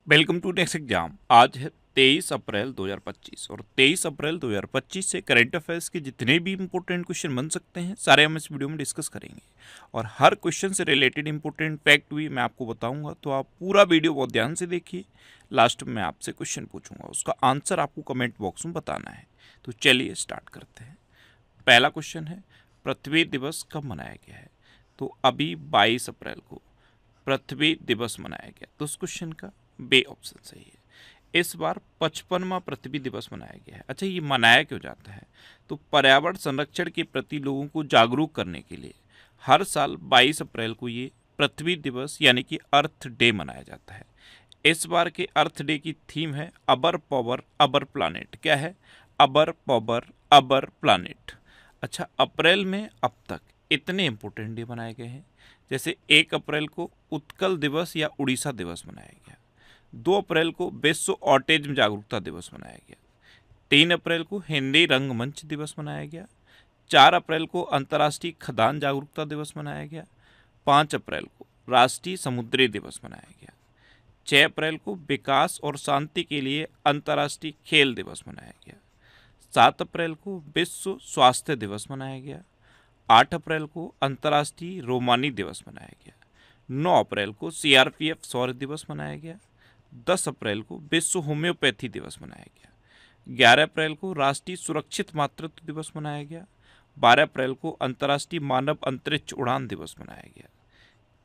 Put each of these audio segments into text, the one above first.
Welcome to next exam. आज है 23 अप्रैल 2025 और 23 अप्रैल 2025 से करंट अफेयर्स के जितने भी इंपॉर्टेंट क्वेश्चन बन सकते हैं सारे हम इस वीडियो में डिस्कस करेंगे। और हर क्वेश्चन से रिलेटेड इंपॉर्टेंट फैक्ट भी मैं आपको बताऊंगा, तो आप पूरा वीडियो बहुत ध्यान से देखिए। लास्ट में मैं आपसे क्वेश्चन पूछूंगा, उसका आंसर आपको कमेंट बॉक्स में बताना है। तो चलिए स्टार्ट करते हैं। पहला क्वेश्चन है, पृथ्वी दिवस कब मनाया गया है? तो अभी 22 अप्रैल को पृथ्वी दिवस मनाया गया। तो उस क्वेश्चन का बे ऑप्शन सही है। इस बार 55वां पृथ्वी दिवस मनाया गया है। अच्छा, ये मनाया क्यों जाता है? तो पर्यावरण संरक्षण के प्रति लोगों को जागरूक करने के लिए हर साल 22 अप्रैल को ये पृथ्वी दिवस यानी कि अर्थ डे मनाया जाता है। इस बार के अर्थ डे की थीम है अबर पॉवर अबर प्लानेट। क्या है? अबर पॉवर अबर प्लानेट। अच्छा, अप्रैल में अब तक इतने इंपॉर्टेंट डे मनाए गए हैं, जैसे 1 अप्रैल को उत्कल दिवस या उड़ीसा दिवस मनाया गया, 2 अप्रैल को विश्व ऑटिज्म जागरूकता दिवस मनाया गया, 3 अप्रैल को हिंदी रंगमंच दिवस मनाया गया, 4 अप्रैल को अंतर्राष्ट्रीय खदान जागरूकता दिवस मनाया गया, 5 अप्रैल को राष्ट्रीय समुद्री दिवस मनाया गया, 6 अप्रैल को विकास और शांति के लिए अंतर्राष्ट्रीय खेल दिवस मनाया गया, 7 अप्रैल को विश्व स्वास्थ्य दिवस मनाया गया, 8 अप्रैल को अंतर्राष्ट्रीय रोमानी दिवस मनाया गया, 9 अप्रैल को सीआरपीएफ शौर्य दिवस मनाया गया, 10 अप्रैल को विश्व होम्योपैथी दिवस मनाया गया, 11 अप्रैल को राष्ट्रीय सुरक्षित मातृत्व दिवस मनाया गया, 12 अप्रैल को अंतर्राष्ट्रीय मानव अंतरिक्ष उड़ान दिवस मनाया गया,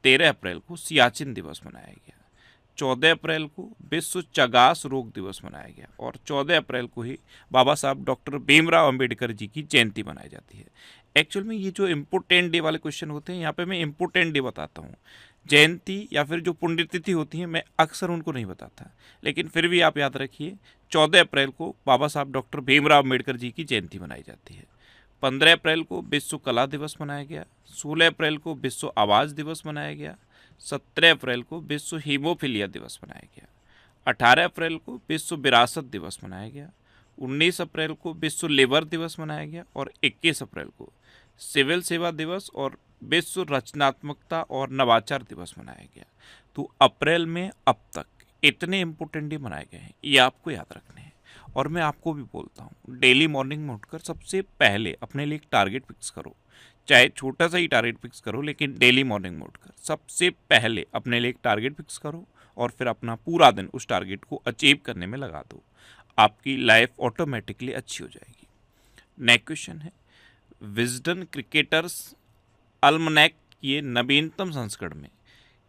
13 अप्रैल को सियाचिन दिवस मनाया गया, 14 अप्रैल को विश्व चगास रोग दिवस मनाया गया और 14 अप्रैल को ही बाबा साहब डॉक्टर भीमराव अंबेडकर जी की जयंती मनाई जाती है। एक्चुअल में ये जो इम्पोर्टेंट डे वाले क्वेश्चन होते हैं, यहाँ पे मैं इम्पोर्टेंट डे बताता हूँ। जयंती या फिर जो पुण्यतिथि होती है मैं अक्सर उनको नहीं बताता, लेकिन फिर भी आप याद रखिए 14 अप्रैल को बाबा साहब डॉक्टर भीमराव अम्बेडकर जी की जयंती मनाई जाती है। 15 अप्रैल को विश्व कला दिवस मनाया गया, 16 अप्रैल को विश्व आवाज़ दिवस मनाया गया, 17 अप्रैल को विश्व हीमोफीलिया दिवस मनाया गया, 18 अप्रैल को विश्व विरासत दिवस मनाया गया, 19 अप्रैल को विश्व लेबर दिवस मनाया गया और 21 अप्रैल को सिविल सेवा दिवस और विश्व रचनात्मकता और नवाचार दिवस मनाया गया। तो अप्रैल में अब तक इतने इम्पोर्टेंट डे मनाए गए हैं, ये आपको याद रखने हैं। और मैं आपको भी बोलता हूँ, डेली मॉर्निंग में उठकर सबसे पहले अपने लिए एक टारगेट फिक्स करो, चाहे छोटा सा ही टारगेट फिक्स करो, लेकिन डेली मॉर्निंग में उठकर सबसे पहले अपने लिए एक टारगेट फिक्स करो और फिर अपना पूरा दिन उस टारगेट को अचीव करने में लगा दो। आपकी लाइफ ऑटोमेटिकली अच्छी हो जाएगी। नेक्स्ट क्वेश्चन है, विजडन क्रिकेटर्स अल्मनैक के नवीनतम संस्करण में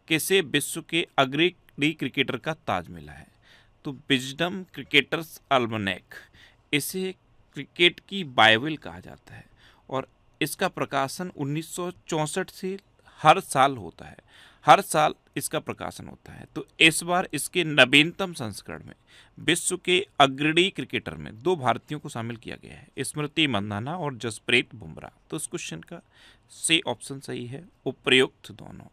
किसे विश्व के अग्रणी क्रिकेटर का ताज मिला है? तो विजडम क्रिकेटर्स अल्मनैक, इसे क्रिकेट की बाइबल कहा जाता है और इसका प्रकाशन 1964 से हर साल होता है। हर साल इसका प्रकाशन होता है। तो इस बार इसके नवीनतम संस्करण में विश्व के अग्रणी क्रिकेटर में 2 भारतीयों को शामिल किया गया है, स्मृति मंदाना और जसप्रीत बुमराह। तो इस क्वेश्चन का सी ऑप्शन सही है, उपर्युक्त दोनों।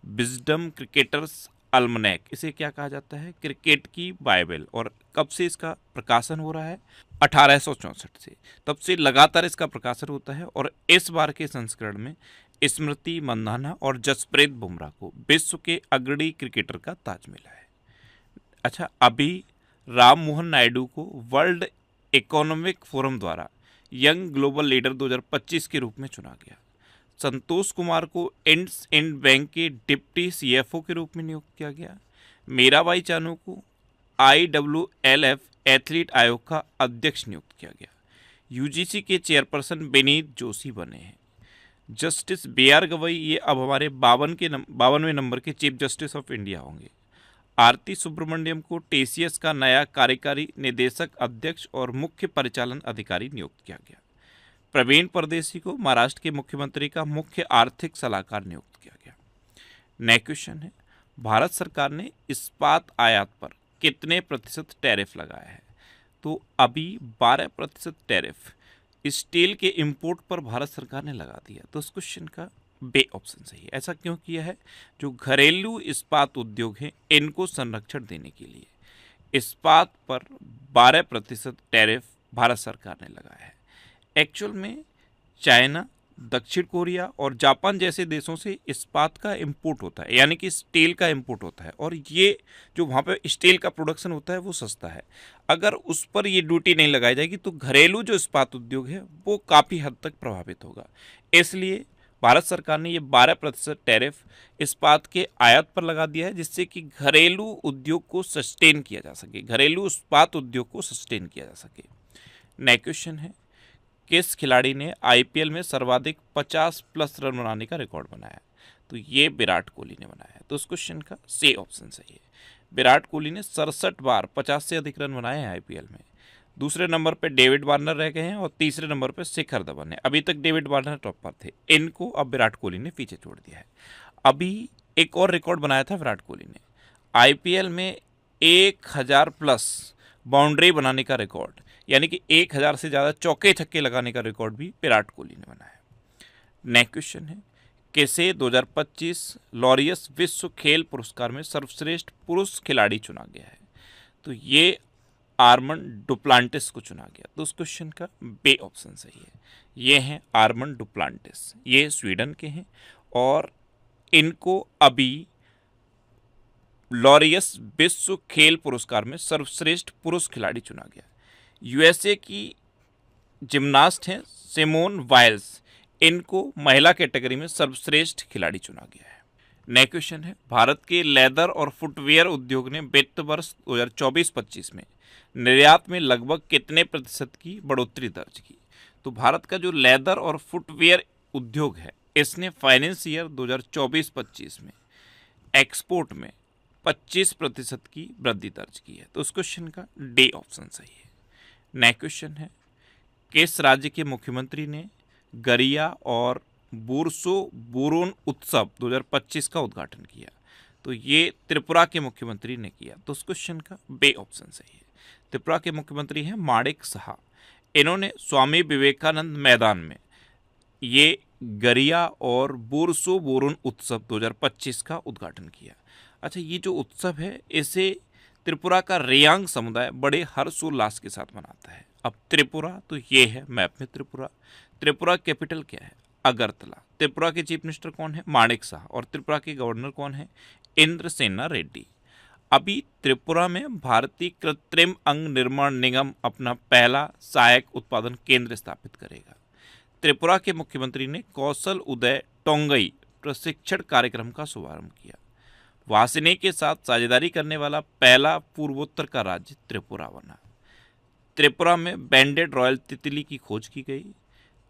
विजडम क्रिकेटर्स अल्मनैक, इसे क्या कहा जाता है? क्रिकेट की बाइबल। और कब से इसका प्रकाशन हो रहा है? 1864 से। तब से लगातार इसका प्रकाशन होता है और इस बार के संस्करण में स्मृति मंदाना और जसप्रीत बुमराह को विश्व के अग्रणी क्रिकेटर का ताज मिला है। अच्छा, अभी राम मोहन नायडू को वर्ल्ड इकोनॉमिक फोरम द्वारा यंग ग्लोबल लीडर 2025 के रूप में चुना गया। संतोष कुमार को इंड बैंक के डिप्टी सीएफओ के रूप में नियुक्त किया गया। मीराबाई चानू को IWLF एथलीट आयोग का अध्यक्ष नियुक्त किया गया। यूजीसी के चेयरपर्सन विनीत जोशी बने हैं। जस्टिस BR गवई, ये अब हमारे 52वें नंबर के चीफ जस्टिस ऑफ इंडिया होंगे। आरती सुब्रमण्यम को TCS का नया कार्यकारी निदेशक अध्यक्ष और मुख्य परिचालन अधिकारी नियुक्त किया गया। प्रवीण परदेसी को महाराष्ट्र के मुख्यमंत्री का मुख्य आर्थिक सलाहकार नियुक्त किया गया। नेक्स्ट क्वेश्चन है, भारत सरकार ने इस्पात आयात पर कितने प्रतिशत टैरिफ लगाया है? तो अभी 12% टैरिफ स्टील के इंपोर्ट पर भारत सरकार ने लगा दिया। तो इस क्वेश्चन का बे ऑप्शन सही है। ऐसा क्यों किया है? जो घरेलू इस्पात उद्योग हैं इनको संरक्षण देने के लिए इस्पात पर 12% टैरिफ भारत सरकार ने लगाया है। एक्चुअल में चाइना दक्षिण कोरिया और जापान जैसे देशों से इस्पात का इंपोर्ट होता है, यानी कि स्टील का इंपोर्ट होता है, और ये जो वहाँ पे स्टील का प्रोडक्शन होता है वो सस्ता है। अगर उस पर ये ड्यूटी नहीं लगाई जाएगी तो घरेलू जो इस्पात उद्योग है वो काफ़ी हद तक प्रभावित होगा। इसलिए भारत सरकार ने ये 12% टैरिफ इस्पात के आयात पर लगा दिया है, जिससे कि घरेलू उद्योग को सस्टेन किया जा सके, घरेलू इस्पात उद्योग को सस्टेन किया जा सके। नेक्स्ट क्वेश्चन है, किस खिलाड़ी ने आईपीएल में सर्वाधिक 50+ रन बनाने का रिकॉर्ड बनाया? तो ये विराट कोहली ने बनाया है। तो उस क्वेश्चन का सी ऑप्शन सही है। विराट कोहली ने 67 बार 50 से अधिक रन बनाए हैं आईपीएल में। दूसरे नंबर पर डेविड वार्नर रह गए हैं और तीसरे नंबर पर शिखर धवन है। अभी तक डेविड वार्नर टॉप पर थे, इनको अब विराट कोहली ने पीछे छोड़ दिया है। अभी एक और रिकॉर्ड बनाया था विराट कोहली ने, आईपीएल में 1000+ बाउंड्री बनाने का रिकॉर्ड, यानी कि 1000 से ज़्यादा चौके छक्के लगाने का रिकॉर्ड भी विराट कोहली ने बनाया। नेक्स्ट क्वेश्चन है, किसे 2025 लॉरियस विश्व खेल पुरस्कार में सर्वश्रेष्ठ पुरुष खिलाड़ी चुना गया है? तो ये आर्मन डुप्लांटिस को चुना गया। तो उस क्वेश्चन का बे ऑप्शन सही है। ये हैं आर्मन डुप्लांटिस, ये स्वीडन के हैं और इनको अभी लॉरियस विश्व खेल पुरस्कार में सर्वश्रेष्ठ पुरुष खिलाड़ी चुना गया। यूएसए की जिम्नास्ट हैं सिमोन वाइल्स, इनको महिला कैटेगरी में सर्वश्रेष्ठ खिलाड़ी चुना गया है। नेक्स्ट क्वेश्चन है, भारत के लेदर और फुटवेयर उद्योग ने वित्त वर्ष 2024-25 में निर्यात में लगभग कितने प्रतिशत की बढ़ोतरी दर्ज की? तो भारत का जो लेदर और फुटवेयर उद्योग है, इसने फाइनेंस ईयर 2024-25 में एक्सपोर्ट में 25% की वृद्धि दर्ज की है। तो उस क्वेश्चन का डी ऑप्शन सही है। नेक्स्ट क्वेश्चन है, किस राज्य के मुख्यमंत्री ने गरिया और बुरसो बोरोन उत्सव 2025 का उद्घाटन किया? तो ये त्रिपुरा के मुख्यमंत्री ने किया। तो उस क्वेश्चन का बे ऑप्शन सही है। त्रिपुरा के मुख्यमंत्री हैं माणिक साहा। इन्होंने स्वामी विवेकानंद मैदान में ये गरिया और बुरसो बोरोन उत्सव 2025 का उद्घाटन किया। अच्छा, ये जो उत्सव है इसे त्रिपुरा का रेयांग समुदाय बड़े हर्षोल्लास के साथ मनाता है। अब त्रिपुरा, तो ये है मैप में त्रिपुरा। त्रिपुरा कैपिटल क्या है? अगरतला। त्रिपुरा के चीफ मिनिस्टर कौन है? माणिक साहा। और त्रिपुरा के गवर्नर कौन है? इंद्रसेना रेड्डी। अभी त्रिपुरा में भारतीय कृत्रिम अंग निर्माण निगम अपना पहला सहायक उत्पादन केंद्र स्थापित करेगा। त्रिपुरा के मुख्यमंत्री ने कौशल उदय टोंगई प्रशिक्षण कार्यक्रम का शुभारंभ किया। वासने के साथ साझेदारी करने वाला पहला पूर्वोत्तर का राज्य त्रिपुरा बना। त्रिपुरा में बैंडेड रॉयल तितली की खोज की गई।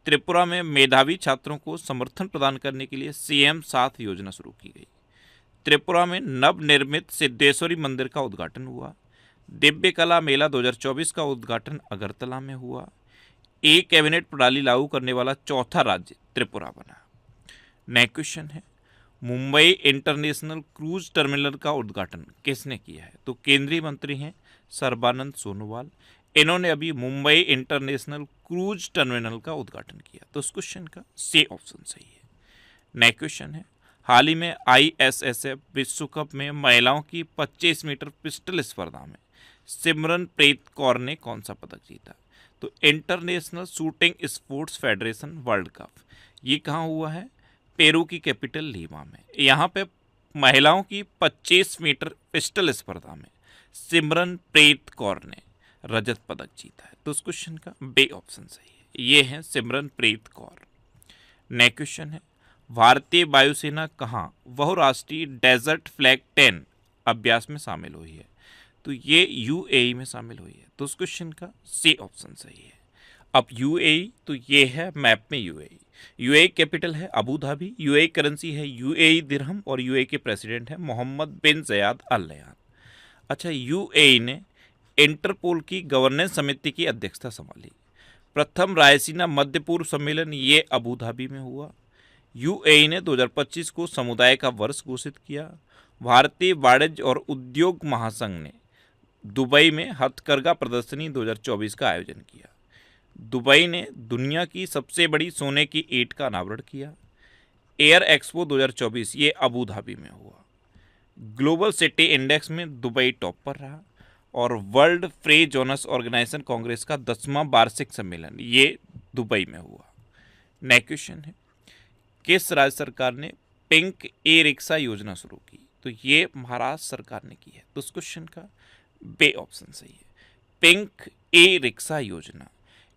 त्रिपुरा में मेधावी छात्रों को समर्थन प्रदान करने के लिए CM 7 योजना शुरू की गई। त्रिपुरा में नवनिर्मित सिद्धेश्वरी मंदिर का उद्घाटन हुआ। दिव्य कला मेला 2024 का उद्घाटन अगरतला में हुआ। एक कैबिनेट प्रणाली लागू करने वाला चौथा राज्य त्रिपुरा बना। नेक्स्ट क्वेश्चन है, मुंबई इंटरनेशनल क्रूज टर्मिनल का उद्घाटन किसने किया है? तो केंद्रीय मंत्री हैं सर्बानंद सोनोवाल। इन्होंने अभी मुंबई इंटरनेशनल क्रूज टर्मिनल का उद्घाटन किया। तो उस क्वेश्चन का सी ऑप्शन सही है। नेक्स्ट क्वेश्चन है, हाल ही में ISSF विश्व कप में महिलाओं की 25 मीटर पिस्टल स्पर्धा में सिमरनप्रीत कौर ने कौन सा पदक जीता? तो international shooting sports federation world cup, ये कहाँ हुआ है? पेरू की कैपिटल लीमा में। यहाँ पे महिलाओं की 25 मीटर पिस्टल स्पर्धा में सिमरनप्रीत कौर ने रजत पदक जीता है। तो उस क्वेश्चन का बे ऑप्शन सही है। ये है सिमरनप्रीत कौर। नेक्स्ट क्वेश्चन है, भारतीय वायुसेना कहाँ बहुराष्ट्रीय डेजर्ट फ्लैग 10 अभ्यास में शामिल हुई है? तो ये UAE में शामिल हुई है। तो उस क्वेश्चन का सी ऑप्शन सही है। अब UAE, तो ये है मैप में UAE कैपिटल है अबू धाबी, UAE करेंसी है UAE दिरहम और UAE के प्रेसिडेंट है मोहम्मद बिन जयाद अल नह्यान। अच्छा, UAE ने इंटरपोल की गवर्नेंस समिति की अध्यक्षता संभाली। प्रथम रायसीना मध्य पूर्व सम्मेलन ये अबू धाबी में हुआ। UAE ने 2025 को समुदाय का वर्ष घोषित किया। भारतीय वाणिज्य और उद्योग महासंघ ने दुबई में हथकरघा प्रदर्शनी 2024 का आयोजन किया। दुबई ने दुनिया की सबसे बड़ी सोने की ईंट का अनावरण किया। एयर एक्सपो 2024 ये अबू धाबी में हुआ। ग्लोबल सिटी इंडेक्स में दुबई टॉप पर रहा। और world free zones organization congress का 10वां वार्षिक सम्मेलन ये दुबई में हुआ। नेक्स्ट क्वेश्चन है, किस राज्य सरकार ने पिंक ई रिक्शा योजना शुरू की? तो ये महाराष्ट्र सरकार ने की है। तो उस क्वेश्चन का बे ऑप्शन सही है, पिंक ई रिक्शा योजना।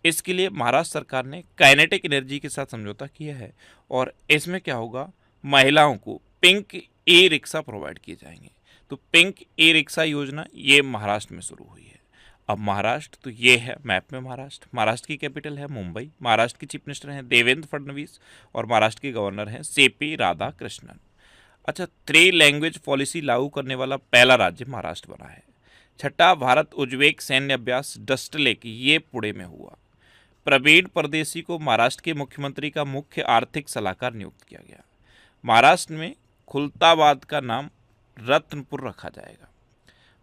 इसके लिए महाराष्ट्र सरकार ने काइनेटिक एनर्जी के साथ समझौता किया है और इसमें क्या होगा, महिलाओं को पिंक ई रिक्शा प्रोवाइड किए जाएंगे। तो पिंक ई रिक्शा योजना ये महाराष्ट्र में शुरू हुई है। अब महाराष्ट्र, तो ये है मैप में महाराष्ट्र की कैपिटल है मुंबई, महाराष्ट्र के चीफ मिनिस्टर हैं देवेंद्र फडणवीस और महाराष्ट्र के गवर्नर हैं सीपी राधाकृष्णन। अच्छा, 3 लैंग्वेज पॉलिसी लागू करने वाला पहला राज्य महाराष्ट्र बना है। छठा भारत उज्बेक सैन्य अभ्यास डस्ट लेक ये पुणे में हुआ। प्रवीण परदेसी को महाराष्ट्र के मुख्यमंत्री का मुख्य आर्थिक सलाहकार नियुक्त किया गया। महाराष्ट्र में खुलताबाद का नाम रत्नपुर रखा जाएगा।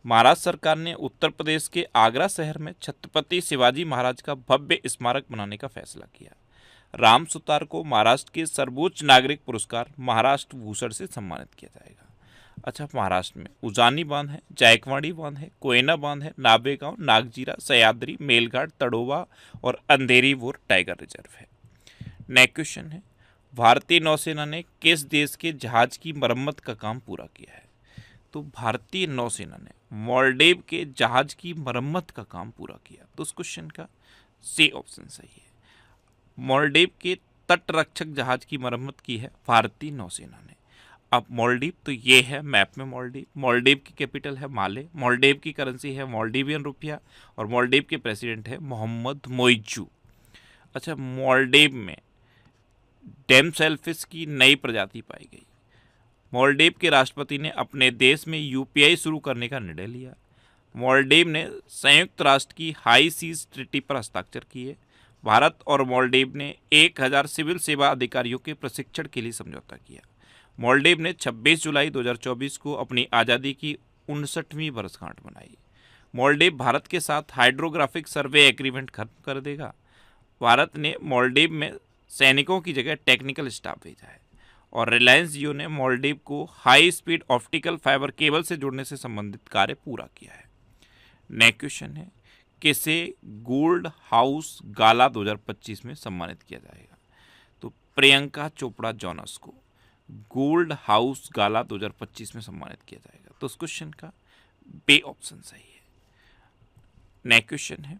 महाराष्ट्र सरकार ने उत्तर प्रदेश के आगरा शहर में छत्रपति शिवाजी महाराज का भव्य स्मारक बनाने का फैसला किया। राम सुतार को महाराष्ट्र के सर्वोच्च नागरिक पुरस्कार महाराष्ट्र भूषण से सम्मानित किया जाएगा। अच्छा, महाराष्ट्र में उजानी बांध है, जायकवाड़ी बांध है, कोयना बांध है, नाबेगांव, नागजीरा, सह्याद्री, मेलघाट, तड़ोवा और अंधेरीवोर टाइगर रिजर्व है। नेक्स्ट क्वेश्चन है, भारतीय नौसेना ने किस देश के जहाज की मरम्मत का काम पूरा किया है? तो भारतीय नौसेना ने मालदीव के जहाज की मरम्मत का काम पूरा किया। तो उस क्वेश्चन का सी ऑप्शन सही है, मालदीव के तटरक्षक जहाज की मरम्मत की है भारतीय नौसेना ने। अब मालदीव, तो ये है मैप में मालदीव की कैपिटल है माले, मालदीव की करेंसी है मालदीवियन रुपया और मालदीव के प्रेसिडेंट है मोहम्मद मोइजू। अच्छा, मालदीव में डैम सेलफिश की नई प्रजाति पाई गई। मालदीव के राष्ट्रपति ने अपने देश में यूपीआई शुरू करने का निर्णय लिया। मालदीव ने संयुक्त राष्ट्र की हाई सीज ट्रीटी पर हस्ताक्षर किए। भारत और मालदीव ने 1000 सिविल सेवा अधिकारियों के प्रशिक्षण के लिए समझौता किया। मालदीव ने 26 जुलाई 2024 को अपनी आज़ादी की 59वीं वर्षगांठ मनाई। मालदीव भारत के साथ हाइड्रोग्राफिक सर्वे एग्रीमेंट खत्म कर देगा। भारत ने मालदीव में सैनिकों की जगह टेक्निकल स्टाफ भेजा है और रिलायंस जियो ने मालदीव को high speed optical fibre cable से जोड़ने से संबंधित कार्य पूरा किया है। नेक्स्ट क्वेश्चन है, किसे गोल्ड हाउस गाला 2025 में सम्मानित किया जाएगा? तो प्रियंका चोपड़ा जोनस को गोल्ड हाउस गाला 2025 में सम्मानित किया जाएगा। तो उस क्वेश्चन का बे ऑप्शन सही है। नेक्स्ट क्वेश्चन है,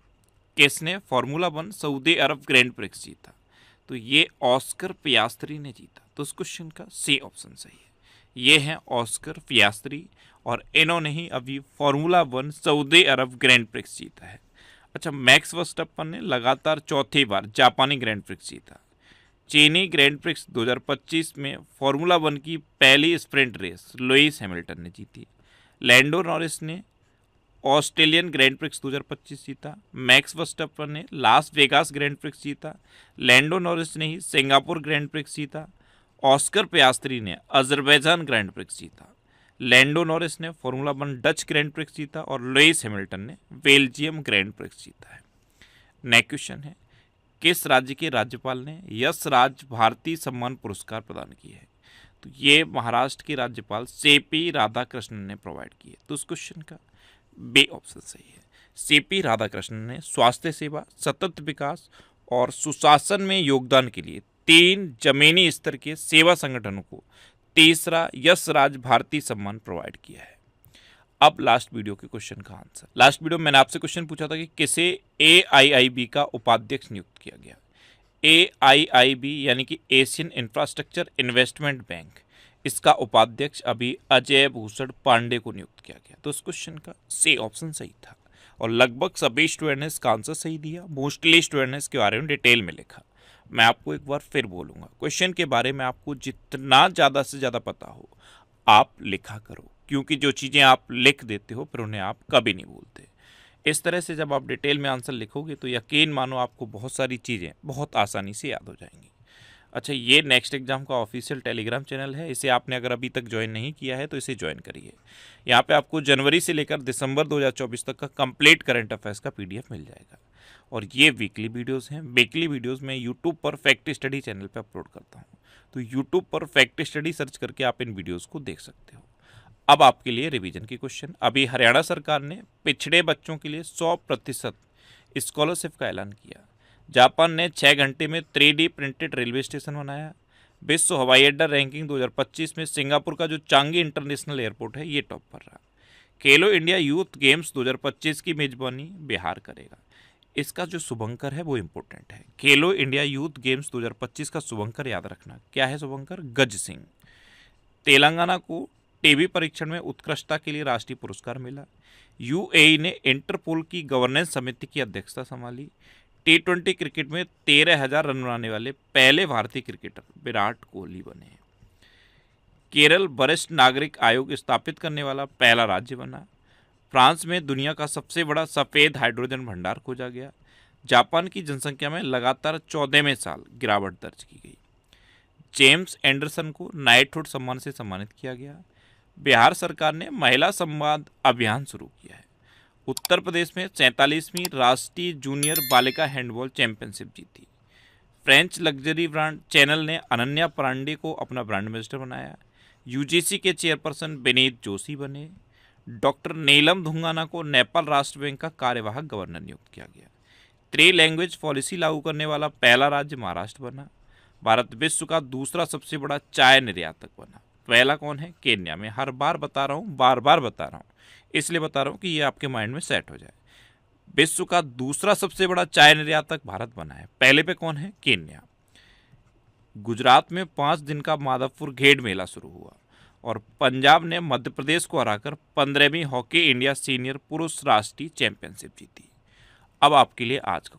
किसने फार्मूला 1 सऊदी अरब ग्रैंड प्रिक्स जीता? तो ये ऑस्कर पियास्त्री ने जीता। तो उस क्वेश्चन का सी ऑप्शन सही है, ये है ऑस्कर पियास्त्री और इन्होंने ही अभी फार्मूला 1 सऊदी अरब ग्रैंड प्रिक्स जीता है। अच्छा, मैक्स वर्स्टैपन ने लगातार चौथी बार जापानी ग्रैंड प्रिक्स जीता। चीनी ग्रैंड प्रिक्स 2025 में फार्मूला 1 की पहली स्प्रिंट रेस लुइस हैमिल्टन ने जीती। लैंडो नॉरिस ने ऑस्ट्रेलियन ग्रैंड प्रिक्स 2025 जीता। मैक्स वर्स्टैपन ने लास वेगास ग्रैंड प्रिक्स जीता। लैंडो नॉरिस ने ही सिंगापुर ग्रैंड प्रिक्स जीता। ऑस्कर पियास्त्री ने अजरबैजान ग्रैंड प्रिक्स जीता। लैंडो नॉरिस ने फार्मूला 1 डच ग्रैंड प्रिक्स जीता और लुइस हैमिल्टन ने बेल्जियम ग्रैंड प्रिक्स जीता है। नेक्स्ट क्वेश्चन है, किस राज्य के राज्यपाल ने यश राज भारतीय सम्मान पुरस्कार प्रदान किए हैं? तो ये महाराष्ट्र के राज्यपाल सीपी राधाकृष्णन ने प्रोवाइड किए। तो उस क्वेश्चन का बे ऑप्शन सही है, सीपी राधाकृष्णन ने स्वास्थ्य सेवा, सतत विकास और सुशासन में योगदान के लिए 3 जमीनी स्तर के सेवा संगठनों को तीसरा यश राज भारतीय सम्मान प्रोवाइड किया है। अब लास्ट वीडियो के क्वेश्चन का आंसर। लास्ट वीडियो में मैंने आपसे क्वेश्चन पूछा था कि किसे AIIB का उपाध्यक्ष नियुक्त किया गया? AIIB यानी कि एशियन इंफ्रास्ट्रक्चर इन्वेस्टमेंट बैंक, इसका उपाध्यक्ष अभी अजय भूषण पांडे को नियुक्त किया गया। तो उस क्वेश्चन का सी ऑप्शन सही था और लगभग सभी स्टूडेंट ने इसका आंसर सही दिया। मोस्टली स्टूडेंट ने इसके बारे में डिटेल में लिखा। मैं आपको एक बार फिर बोलूँगा, क्वेश्चन के बारे में आपको जितना ज़्यादा से ज़्यादा पता हो आप लिखा करो, क्योंकि जो चीज़ें आप लिख देते हो फिर उन्हें आप कभी नहीं भूलते। इस तरह से जब आप डिटेल में आंसर लिखोगे तो यकीन मानो आपको बहुत सारी चीज़ें बहुत आसानी से याद हो जाएंगी। अच्छा, ये नेक्स्ट एग्जाम का ऑफिशियल टेलीग्राम चैनल है, इसे आपने अगर अभी तक ज्वाइन नहीं किया है तो इसे ज्वाइन करिए। यहाँ पे आपको जनवरी से लेकर दिसंबर 2024 तक का कंप्लीट करंट अफेयर्स का PDF मिल जाएगा और ये वीकली वीडियोज़ हैं। वीकली वीडियोज़ मैं यूट्यूब पर फैक्ट स्टडी चैनल पर अपलोड करता हूँ, तो यूट्यूब पर फैक्ट स्टडी सर्च करके आप इन वीडियोज़ को देख सकते हो। अब आपके लिए रिवीजन के क्वेश्चन। अभी हरियाणा सरकार ने पिछड़े बच्चों के लिए 100% स्कॉलरशिप का ऐलान किया। जापान ने 6 घंटे में 3D प्रिंटेड रेलवे स्टेशन बनाया। विश्व हवाई अड्डा रैंकिंग 2025 में सिंगापुर का जो चांगी इंटरनेशनल एयरपोर्ट है ये टॉप पर रहा। खेलो इंडिया यूथ गेम्स 2025 की मेजबानी बिहार करेगा। इसका जो शुभंकर है वो इम्पोर्टेंट है। खेलो इंडिया यूथ गेम्स 2025 का शुभंकर याद रखना। क्या है शुभंकर? गज सिंह। तेलंगाना को टीबी परीक्षण में उत्कृष्टता के लिए राष्ट्रीय पुरस्कार मिला। यूएई ने इंटरपोल की गवर्नेंस समिति की अध्यक्षता संभाली। T20 क्रिकेट में 13,000 रन बनाने वाले पहले भारतीय क्रिकेटर विराट कोहली बने। केरल वरिष्ठ नागरिक आयोग स्थापित करने वाला पहला राज्य बना। फ्रांस में दुनिया का सबसे बड़ा सफ़ेद हाइड्रोजन भंडार खोजा गया। जापान की जनसंख्या में लगातार 14वें साल गिरावट दर्ज की गई। जेम्स एंडरसन को नाइटहुड सम्मान से सम्मानित किया गया। बिहार सरकार ने महिला संवाद अभियान शुरू किया है। उत्तर प्रदेश में 47वीं राष्ट्रीय जूनियर बालिका हैंडबॉल चैंपियनशिप जीती। फ्रेंच लग्जरी ब्रांड चैनल ने अनन्या पांडे को अपना ब्रांड एम्बेसडर बनाया। यूजीसी के चेयरपर्सन विनीत जोशी बने। डॉक्टर नीलम धुंगाना को नेपाल राष्ट्र बैंक का कार्यवाहक गवर्नर नियुक्त किया गया। 3 लैंग्वेज पॉलिसी लागू करने वाला पहला राज्य महाराष्ट्र बना। भारत विश्व का दूसरा सबसे बड़ा चाय निर्यातक बना। पहला कौन है? केन्या। में हर बार बता रहा हूँ, बार बार बता रहा हूँ, इसलिए बता रहा हूँ कि ये आपके माइंड में सेट हो जाए। विश्व का दूसरा सबसे बड़ा चाय निर्यातक भारत बना है। पहले पे कौन है? केन्या। गुजरात में 5 दिन का माधवपुर घेड़ मेला शुरू हुआ और पंजाब ने मध्य प्रदेश को हराकर 15वीं हॉकी इंडिया सीनियर पुरुष राष्ट्रीय चैंपियनशिप जीती। अब आपके लिए आज का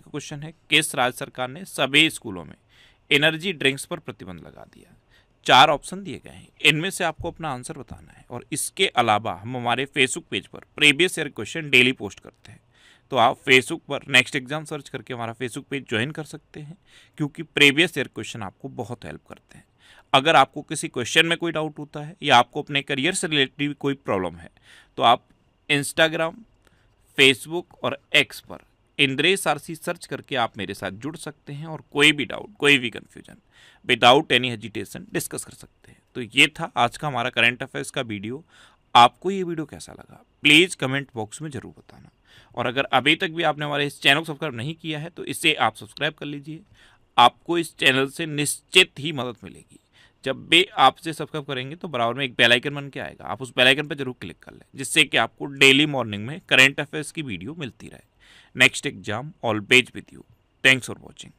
क्वेश्चन है, किस राज्य सरकार ने सभी स्कूलों में एनर्जी ड्रिंक्स पर प्रतिबंध लगा दिया? 4 ऑप्शन दिए गए हैं, इनमें से आपको अपना आंसर बताना है। और इसके अलावा हम हमारे फेसबुक पेज पर previous year question daily post करते हैं, तो आप फेसबुक पर नेक्स्ट एग्जाम सर्च करके हमारा फेसबुक पेज ज्वाइन कर सकते हैं, क्योंकि प्रीवियस ईयर क्वेश्चन आपको बहुत हेल्प करते हैं। अगर आपको किसी क्वेश्चन में कोई डाउट होता है या आपको अपने करियर से रिलेटेड कोई प्रॉब्लम है, तो आप इंस्टाग्राम, फेसबुक और एक्स पर इंद्रेश आरसी सर्च करके आप मेरे साथ जुड़ सकते हैं और कोई भी डाउट, कोई भी confusion without any hesitation discuss कर सकते हैं। तो ये था आज का हमारा करंट अफेयर्स का वीडियो। आपको ये वीडियो कैसा लगा प्लीज़ कमेंट बॉक्स में ज़रूर बताना। और अगर अभी तक भी आपने हमारे इस चैनल को सब्सक्राइब नहीं किया है तो इसे आप सब्सक्राइब कर लीजिए। आपको इस चैनल से निश्चित ही मदद मिलेगी। जब भी आपसे सब्सक्राइब करेंगे तो बराबर में एक बेल आइकन बन के आएगा, आप उस बेल आइकन पर जरूर क्लिक कर लें, जिससे कि आपको डेली मॉर्निंग में करंट अफेयर्स की वीडियो मिलती रहे। Next exam always with you. Thanks for watching.